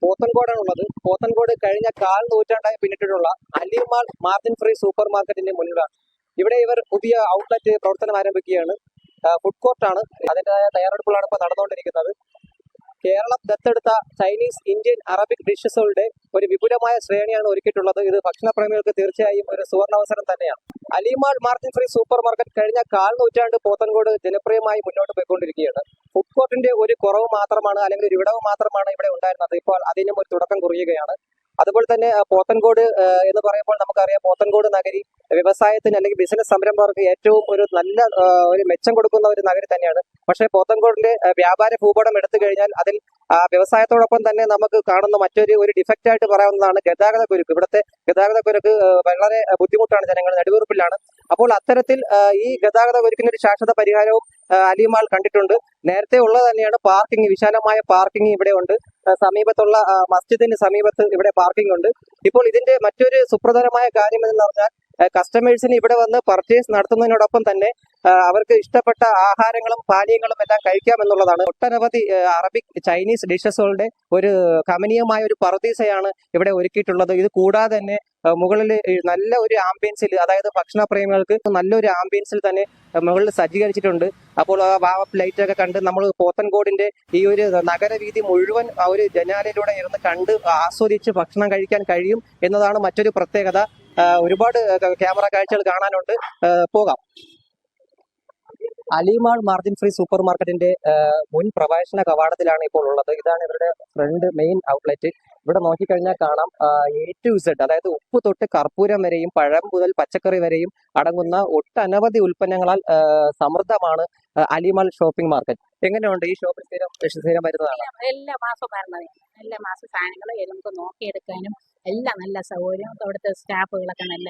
പോത്തൻകോടാണുള്ളത്. പോത്തൻകോട് കഴിഞ്ഞ കാൽ നൂറ്റാണ്ടായി പിന്നിട്ടിട്ടുള്ള അലിമാൾ margin free super മാർക്കറ്റിന്റെ മുന്നിലാണ്. ഇവിടെ ഇവർ പുതിയ ഔട്ട്ലെറ്റ് പ്രവർത്തനം ആരംഭിക്കുകയാണ്. ഫുഡ് കോർട്ടാണ്, അതിൻ്റെതായ തയ്യാറെടുപ്പുകളാണ് ഇപ്പോൾ നടന്നുകൊണ്ടിരിക്കുന്നത്. കേരളം ദത്തെടുത്ത ചൈനീസ്, ഇന്ത്യൻ, അറബിക് ഡിഷസുകളുടെ ഒരു വിപുലമായ ശ്രേണിയാണ് ഒരുക്കിയിട്ടുള്ളത്. ഇത് ഭക്ഷണപ്രേമികൾക്ക് തീർച്ചയായും ഒരു സുവർണാവസരം തന്നെയാണ്. അലിമാൾ മാർജിൻ ഫ്രീ സൂപ്പർ മാർക്കറ്റ് കഴിഞ്ഞ കാൽ നൂറ്റാണ്ട് പോത്തൻകോട് ജനപ്രിയമായി മുന്നോട്ട് പോയിക്കൊണ്ടിരിക്കുകയാണ്. ഫുഡ് കോർട്ടിന്റെ ഒരു കുറവ് മാത്രമാണ്, അല്ലെങ്കിൽ ഒരു വിടവ് മാത്രമാണ് ഇവിടെ ഉണ്ടായിരുന്നത്. ഇപ്പോൾ അതിനും ഒരു തുടക്കം കുറിയുകയാണ്. അതുപോലെ തന്നെ പോത്തൻകോട് എന്ന് പറയുമ്പോൾ നമുക്കറിയാം, പോത്തൻകോട് നഗരി വ്യവസായത്തിന് അല്ലെങ്കിൽ ബിസിനസ് സംരംഭകർക്ക് ഏറ്റവും ഒരു നല്ല ഒരു മെച്ചം കൊടുക്കുന്ന ഒരു നഗരി തന്നെയാണ്. പക്ഷേ പോത്തൻകോടിന്റെ വ്യാപാര ഭൂപടം എടുത്തു കഴിഞ്ഞാൽ അതിൽ വ്യവസായത്തോടൊപ്പം തന്നെ നമുക്ക് കാണുന്ന മറ്റൊരു ഡിഫക്റ്റ് ആയിട്ട് പറയാവുന്നതാണ് ഗതാഗത കുരുക്ക്. ഇവിടുത്തെ ഗതാഗത കുരുക്ക് വളരെ ബുദ്ധിമുട്ടാണ്, ജനങ്ങൾ നെടുവീർപ്പിലാണ്. അപ്പോൾ അത്തരത്തിൽ ഈ ഗതാഗത കുരുക്കിന് ഒരു ശാശ്വത പരിഹാരവും അലിമാൾ കണ്ടിട്ടുണ്ട്. നേരത്തെ ഉള്ളത് തന്നെയാണ് പാർക്കിംഗ്, വിശാലമായ പാർക്കിംഗ് ഇവിടെ ഉണ്ട്. സമീപത്തുള്ള മസ്ജിദിന് സമീപത്ത് ഇവിടെ പാർക്കിംഗ് ഉണ്ട്. ഇപ്പോൾ ഇതിന്റെ മറ്റൊരു സുപ്രധാനമായ കാര്യം എന്ന് പറഞ്ഞാൽ കസ്റ്റമേഴ്സിന് ഇവിടെ വന്ന് പർച്ചേസ് നടത്തുന്നതിനോടൊപ്പം തന്നെ അവർക്ക് ഇഷ്ടപ്പെട്ട ആഹാരങ്ങളും പാനീയങ്ങളും എല്ലാം കഴിക്കാമെന്നുള്ളതാണ്. ഒട്ടനവധി അറബിക്, ചൈനീസ് ഡിഷസുകളുടെ ഒരു കമനീയമായ ഒരു പറുദീസയാണ് ഇവിടെ ഒരുക്കിയിട്ടുള്ളത്. ഇത് കൂടാതെ തന്നെ മുകളിൽ നല്ല ഒരു ആംബിയൻസിൽ, അതായത് ഭക്ഷണ പ്രേമികൾക്ക് നല്ലൊരു ആംബിയൻസിൽ തന്നെ മുകളിൽ സജ്ജീകരിച്ചിട്ടുണ്ട്. അപ്പോൾ ആ വാവപ്പ് ലൈറ്റ് ഒക്കെ കണ്ട് നമ്മൾ പോത്തൻകോടിന്റെ ഈ ഒരു നഗരവീതി മുഴുവൻ ആ ഒരു ജനാലയിലൂടെ ഇരുന്ന് കണ്ട് ആസ്വദിച്ച് ഭക്ഷണം കഴിക്കാൻ കഴിയും എന്നതാണ് മറ്റൊരു പ്രത്യേകത. ഒരുപാട് ക്യാമറ കാഴ്ചകൾ കാണാനുണ്ട്. പോകാം. അലിമാൾ മാർജിൻ ഫ്രീ സൂപ്പർ മാർക്കറ്റിന്റെ മുൻ പ്രവേശന കവാടത്തിലാണ് ഇപ്പോൾ ഉള്ളത്. ഇതാണ് ഇവരുടെ ഫ്രണ്ട് മെയിൻ ഔട്ട്ലെറ്റ്. ഇവിടെ നോക്കിക്കഴിഞ്ഞാൽ കാണാം A to Z, അതായത് ഉപ്പ് തൊട്ട് കർപ്പൂരം വരെയും പഴം മുതൽ പച്ചക്കറി വരെയും അടങ്ങുന്ന ഒട്ടനവധി ഉൽപ്പന്നങ്ങളാൽ സമൃദ്ധമാണ് അലിമാൾ ഷോപ്പിംഗ് മാർക്കറ്റ്. എങ്ങനെയുണ്ട് ഈ ഷോപ്പിൽ സ്ഥിരം വരുന്നതാണ്? എല്ലാ മാസവും വരണത്, എല്ലാ മാസം സാധനങ്ങൾ നമുക്ക് നോക്കിയെടുക്കാനും എല്ലാം നല്ല സൗകര്യം. അവിടുത്തെ സ്റ്റാഫുകളൊക്കെ നല്ല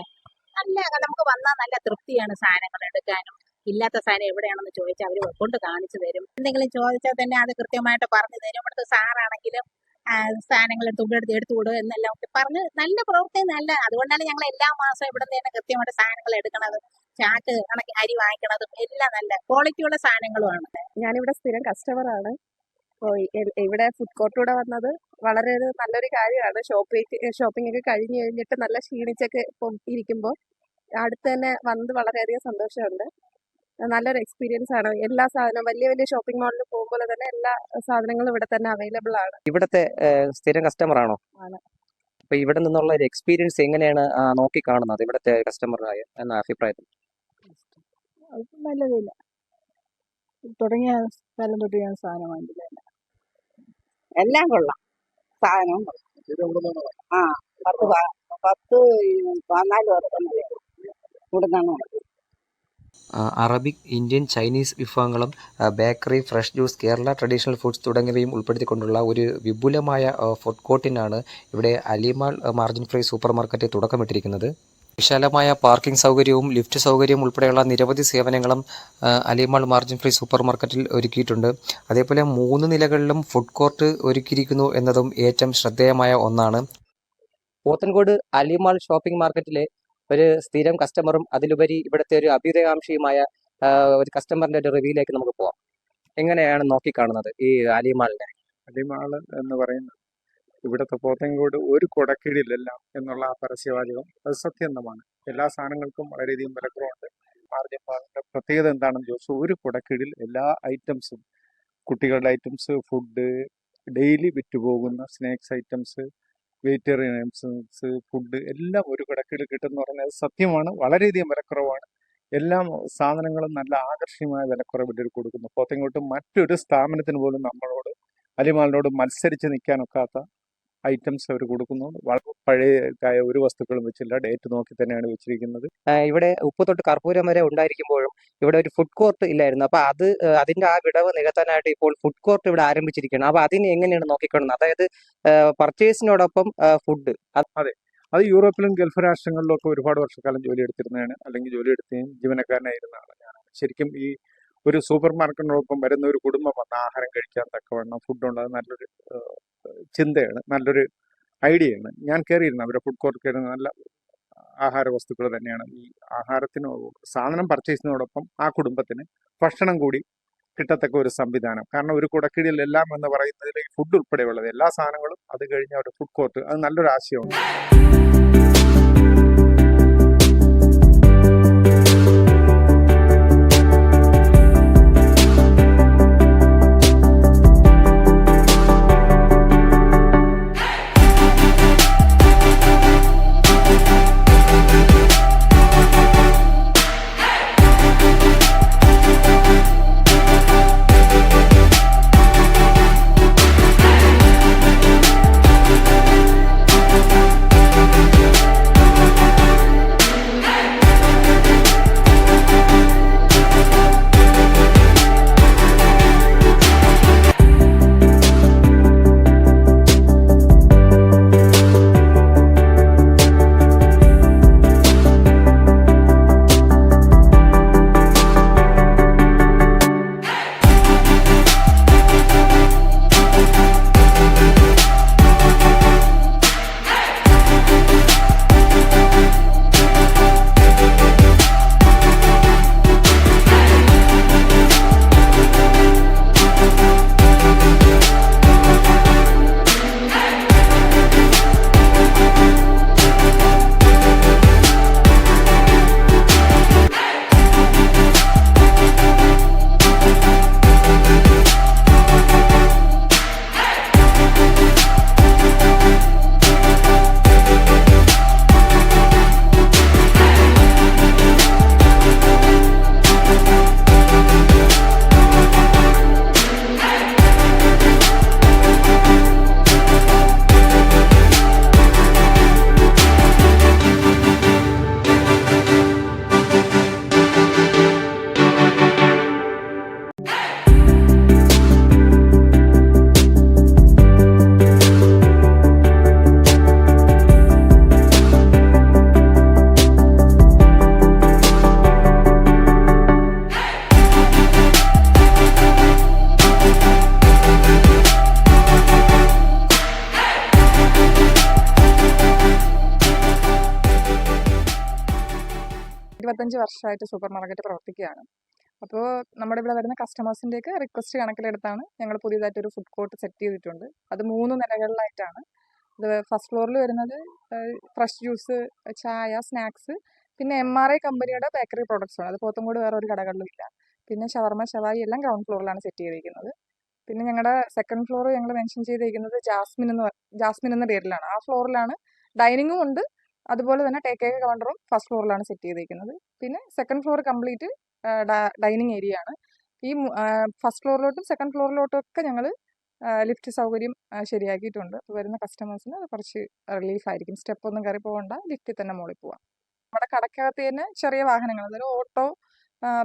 നമുക്ക് വന്നാൽ നല്ല തൃപ്തിയാണ് സാധനങ്ങൾ എടുക്കാനും. ഇല്ലാത്ത സാധനം എവിടെയാണെന്ന് ചോദിച്ചാൽ അവർ കൊണ്ട് കാണിച്ചു തരും. എന്തെങ്കിലും ചോദിച്ചാൽ തന്നെ അത് കൃത്യമായിട്ട് പറഞ്ഞു തരും. ഇവിടുത്തെ സാറാണെങ്കിലും സാധനങ്ങൾ എടുത്തു കൊടുക്കുക എന്നെല്ലാം പറഞ്ഞ് നല്ല പ്രവൃത്തി നല്ല. അതുകൊണ്ടാണ് ഞങ്ങൾ എല്ലാ മാസവും ഇവിടെ നിന്ന് തന്നെ കൃത്യമായിട്ട് സാധനങ്ങൾ എടുക്കണത്. ചാക്ക് കണക്കി അരി വാങ്ങിക്കണതും എല്ലാം നല്ല ക്വാളിറ്റിയുള്ള സാധനങ്ങളുമാണ്. ഞാനിവിടെ സ്ഥിരം കസ്റ്റമറാണ്. അപ്പോൾ ഇവിടെ ഫുഡ് കോർട്ടിലൂടെ വന്നത് വളരെ നല്ലൊരു കാര്യമാണ്. ഷോപ്പിംഗ് ഒക്കെ കഴിഞ്ഞിട്ട് നല്ല ക്ഷീണിച്ചൊക്കെ ഇരിക്കുമ്പോൾ അടുത്ത് തന്നെ വന്നത് വളരെയധികം സന്തോഷമുണ്ട്. നല്ലൊരു എക്സ്പീരിയൻസ് ആണ്. എല്ലാ സാധനവും വലിയ ഷോപ്പിംഗ് മാളിൽ പോകുമ്പോൾ തന്നെ എല്ലാ സാധനങ്ങളും ഇവിടെ തന്നെ അവൈലബിൾ ആണ്. ഇവിടുത്തെ സ്ഥിരം കസ്റ്റമർ ആണോ? ആണ്. അപ്പൊ ഇവിടെ നിന്നുള്ള ഒരു എക്സ്പീരിയൻസ് എങ്ങനെയാണ് നോക്കി കാണുന്നത് ഇവിടുത്തെ കസ്റ്റമറായ എന്ന അഭിപ്രായത്തിൽ? നല്ലതില്ല, തുടങ്ങിയ കാലം തൊട്ട് ഞാൻ സാധനം വാങ്ങിക്കില്ല. എല്ലാം കൊള്ളാം, സാധനവും ആ 10-14 വർഷം കൂടുന്നാണ്. അറബിക്, ഇന്ത്യൻ, ചൈനീസ് വിഭവങ്ങളും bakery, fresh juice, Kerala traditional foods തുടങ്ങിയവയും ഉൾപ്പെടുത്തിക്കൊണ്ടുള്ള ഒരു വിപുലമായ ഫുഡ് കോർട്ടിനാണ് ഇവിടെ അലിമാൾ മാർജിൻ ഫ്രീ സൂപ്പർ മാർക്കറ്റ് തുടക്കമിട്ടിരിക്കുന്നത്. വിശാലമായ പാർക്കിംഗ് സൗകര്യവും ലിഫ്റ്റ് സൗകര്യവും ഉൾപ്പെടെയുള്ള നിരവധി സേവനങ്ങളും അലിമാൾ മാർജിൻ ഫ്രീ സൂപ്പർ മാർക്കറ്റിൽ ഒരുക്കിയിട്ടുണ്ട്. അതേപോലെ 3 നിലകളിലും ഫുഡ് കോർട്ട് ഒരുക്കിയിരിക്കുന്നു എന്നതും ഏറ്റവും ശ്രദ്ധേയമായ ഒന്നാണ്. പോത്തൻകോട് അലിമാൾ ഷോപ്പിംഗ് മാർക്കറ്റിലെ ഒരു സ്ഥിരം കസ്റ്റമറും അതിലുപരി ഇവിടുത്തെ ഒരു അഭ്യുദയകാംക്ഷിയുമായ ഒരു കസ്റ്റമറിന്റെ ഒരു റിവ്യൂയിലേക്ക് നമുക്ക് പോവാം. എങ്ങനെയാണ് നോക്കിക്കാണുന്നത് ഈ അലിമാളിനെ? അലിമാൾ എന്ന് പറയുന്നത് ഇവിടുത്തെ പോത്തൻകോട് ഒരു കുടക്കീഴിലെല്ലാം എന്നുള്ള ആ പരസ്യവാചകം അത് സത്യന്തമാണ്. എല്ലാ സാധനങ്ങൾക്കും വളരെയധികം വിലക്കുറവുണ്ട്. മാർജിൻ മാളിന്റെ പ്രത്യേകത എന്താണെന്ന് ചോദിച്ചാൽ ഒരു കുടക്കീഴിൽ എല്ലാ ഐറ്റംസും, കുട്ടികളുടെ ഐറ്റംസ്, ഫുഡ്, ഡെയിലി വിറ്റുപോകുന്ന snacks items, vegetarian items, food എല്ലാം ഒരു കുടക്കീഴിൽ കിട്ടുമെന്ന് പറഞ്ഞാൽ സത്യമാണ്. വളരെയധികം വിലക്കുറവാണ്. എല്ലാ സാധനങ്ങളും നല്ല ആകർഷണീയമായ വിലക്കുറവിൽ കൊടുക്കുന്നു. പോത്തൻകോട്ട് മറ്റൊരു സ്ഥാപനത്തിന് പോലും നമ്മളോട്, അലിമാളിനോട് മത്സരിച്ച് നിൽക്കാനൊക്കാത്ത ഐറ്റംസ് അവർ കൊടുക്കുന്നു. വളരെ പഴയതായ ഒരു വസ്തുക്കളും വെച്ചില്ല, ഡേറ്റ് നോക്കി തന്നെയാണ് വെച്ചിരിക്കുന്നത്. ഇവിടെ ഉപ്പ് തൊട്ട് കർപ്പൂരം വരെ ഉണ്ടായിരിക്കുമ്പോഴും ഇവിടെ ഒരു ഫുഡ് കോർട്ട് ഇല്ലായിരുന്നു. അപ്പൊ അതിന്റെ ആ വിടവ് നികത്താനായിട്ട് ഇപ്പോൾ ഫുഡ് കോർട്ട് ഇവിടെ ആരംഭിച്ചിരിക്കുകയാണ്. അപ്പൊ അതിന് എങ്ങനെയാണ് നോക്കിക്കാണുന്നത്? അതായത് പർച്ചേസിനോടൊപ്പം ഫുഡ്. അതെ, അത് യൂറോപ്പിലും ഗൾഫ് രാഷ്ട്രങ്ങളിലും ഒക്കെ ഒരുപാട് വർഷക്കാലം ജോലി എടുത്തിരുന്നതാണ്, അല്ലെങ്കിൽ ജോലി എടുത്തതും ജീവനക്കാരനായിരുന്ന ആളാണ്. ശരിക്കും ഈ ഒരു സൂപ്പർ മാർക്കറ്റിനോടൊപ്പം വരുന്ന ഒരു കുടുംബം വന്ന് ആഹാരം കഴിക്കാൻ തക്കവണ്ണം ഫുഡ് ഉണ്ട്. അത് നല്ലൊരു ചിന്തയാണ്, നല്ലൊരു ഐഡിയയാണ്. ഞാൻ കയറിയിരുന്നു അവരുടെ ഫുഡ് കോർട്ട് കയറുന്ന നല്ല ആഹാര വസ്തുക്കൾ തന്നെയാണ്. ഈ ആഹാരത്തിന് സാധനം പർച്ചേസിനോടൊപ്പം ആ കുടുംബത്തിന് ഭക്ഷണം കൂടി കിട്ടത്തക്ക ഒരു സംവിധാനം. കാരണം ഒരു കുടക്കീഴിൽ എല്ലാം എന്ന് പറയുന്നതിൽ ഫുഡ് ഉൾപ്പെടെയുള്ളത് എല്ലാ സാധനങ്ങളും, അത് കഴിഞ്ഞ ഒരു ഫുഡ് കോർട്ട്, അത് നല്ലൊരു ആശയമാണ്. വർഷമായിട്ട് സൂപ്പർ മാർക്കറ്റ് പ്രവർത്തിക്കുകയാണ്. അപ്പോൾ നമ്മുടെ ഇവിടെ വരുന്ന കസ്റ്റമേഴ്സിൻ്റെയൊക്കെ റിക്വസ്റ്റ് കണക്കിലെടുത്താണ് ഞങ്ങൾ പുതിയതായിട്ടൊരു ഫുഡ് കോർട്ട് സെറ്റ് ചെയ്തിട്ടുണ്ട്. അത് 3 നിലകളിലായിട്ടാണ്. ഇത് ഫസ്റ്റ് ഫ്ലോറിൽ വരുന്നത് ഫ്രഷ് ജ്യൂസ്, ചായ, സ്നാക്സ്, പിന്നെ MRI കമ്പനിയുടെ ബേക്കറി പ്രോഡക്ട്സ് ആണ്. അത് പോത്തങ്കോട് വേറെ ഒരു കടകളിലും ഇല്ല. പിന്നെ ഷവർമ, ഷവായി എല്ലാം ഗ്രൗണ്ട് ഫ്ലോറിലാണ് സെറ്റ് ചെയ്തിരിക്കുന്നത്. പിന്നെ ഞങ്ങളുടെ സെക്കൻഡ് ഫ്ലോർ ഞങ്ങൾ മെൻഷൻ ചെയ്തിരിക്കുന്നത് ജാസ്മിൻ എന്ന പേരിലാണ്. ആ ഫ്ലോറിലാണ് ഡൈനിങ്ങും ഉണ്ട്, അതുപോലെ തന്നെ ടേക്ക് അവേ കൗണ്ടറും ഫസ്റ്റ് ഫ്ലോറിലാണ് സെറ്റ് ചെയ്തിരിക്കുന്നത്. പിന്നെ second floor complete dining area ആണ്. ഈ ഫസ്റ്റ് ഫ്ലോറിലോട്ടും സെക്കൻഡ് ഫ്ലോറിലോട്ടും ഒക്കെ ഞങ്ങൾ ലിഫ്റ്റ് സൗകര്യം ശരിയാക്കിയിട്ടുണ്ട്. അപ്പോൾ വരുന്ന കസ്റ്റമേഴ്സിന് അത് കുറച്ച് റിലീഫായിരിക്കും. സ്റ്റെപ്പ് ഒന്നും കയറി പോകണ്ട, ലിഫ്റ്റിൽ തന്നെ മുകളിൽ പോവാം. നമ്മുടെ കടയ്ക്കകത്ത് തന്നെ ചെറിയ വാഹനങ്ങൾ, അതായത് ഓട്ടോ,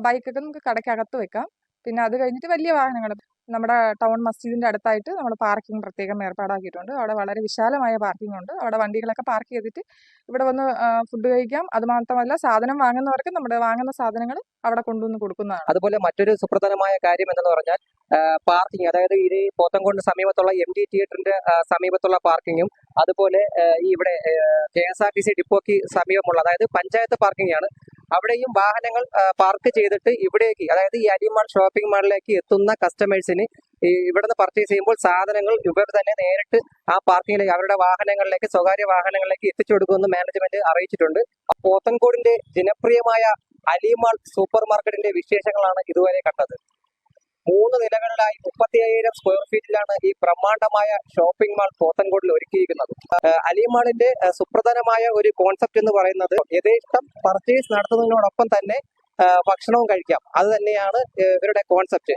ബൈക്കൊക്കെ നമുക്ക് കടയ്ക്കകത്ത് വെക്കാം. പിന്നെ അത് കഴിഞ്ഞിട്ട് വലിയ വാഹനങ്ങൾ നമ്മുടെ ടൗൺ മസ്ജിദിൻ്റെ അടുത്തായിട്ട് നമ്മൾ പാർക്കിംഗ് പ്രത്യേകം ഏർപ്പാടാക്കിയിട്ടുണ്ട്. അവിടെ വളരെ വിശാലമായ പാർക്കിംഗ് ഉണ്ട്. അവിടെ വണ്ടികളൊക്കെ പാർക്ക് ചെയ്തിട്ട് ഇവിടെ വന്ന് ഫുഡ് കഴിക്കാം. അതുമാത്രമല്ല, സാധനം വാങ്ങുന്നവർക്ക് നമ്മുടെ വാങ്ങുന്ന സാധനങ്ങൾ അവിടെ കൊണ്ടുവന്ന് കൊടുക്കുന്നതാണ്. അതുപോലെ മറ്റൊരു സുപ്രധാനമായ കാര്യം എന്തെന്ന് പറഞ്ഞാൽ പാർക്കിംഗ്, അതായത് ഈ പോത്തങ്കോടിന് സമീപത്തുള്ള MD തിയേറ്ററിന്റെ സമീപത്തുള്ള പാർക്കിങ്ങും, അതുപോലെ ഈ ഇവിടെ KSRTC ഡിപ്പോയ്ക്ക് സമീപമുള്ള, അതായത് പഞ്ചായത്ത് പാർക്കിംഗ് ആണ്, അവിടെയും വാഹനങ്ങൾ പാർക്ക് ചെയ്തിട്ട് ഇവിടേക്ക്, അതായത് ഈ അലിമാൾ ഷോപ്പിംഗ് മാളിലേക്ക് എത്തുന്ന കസ്റ്റമേഴ്സിന് ഇവിടെ നിന്ന് പർച്ചേസ് ചെയ്യുമ്പോൾ സാധനങ്ങൾ ഇവർ തന്നെ നേരിട്ട് ആ പാർക്കിങ്ങിലേക്ക്, അവരുടെ വാഹനങ്ങളിലേക്ക്, സ്വകാര്യ വാഹനങ്ങളിലേക്ക് എത്തിച്ചു കൊടുക്കുമെന്ന് മാനേജ്മെന്റ് അറിയിച്ചിട്ടുണ്ട്. പോത്തൻകോടിന്റെ ജനപ്രിയമായ അലിമാൾ സൂപ്പർ മാർക്കറ്റിന്റെ വിശേഷങ്ങളാണ് ഇതുവരെ കണ്ടത്. 3 നിലകളിലായി 35,000 സ്ക്വയർ ഫീറ്റിലാണ് ഈ ബ്രഹ്മാണ്ഡമായ ഷോപ്പിംഗ് മാൾ പോത്തൻകോടിൽ ഒരുക്കിയിരിക്കുന്നത്. അലിമാളിന്റെ സുപ്രധാനമായ ഒരു കോൺസെപ്റ്റ് എന്ന് പറയുന്നത് യഥേഷ്ടം പർച്ചേസ് നടത്തുന്നതിനോടൊപ്പം തന്നെ ഭക്ഷണവും കഴിക്കാം. അത് തന്നെയാണ് ഇവരുടെ കോൺസെപ്റ്റ്.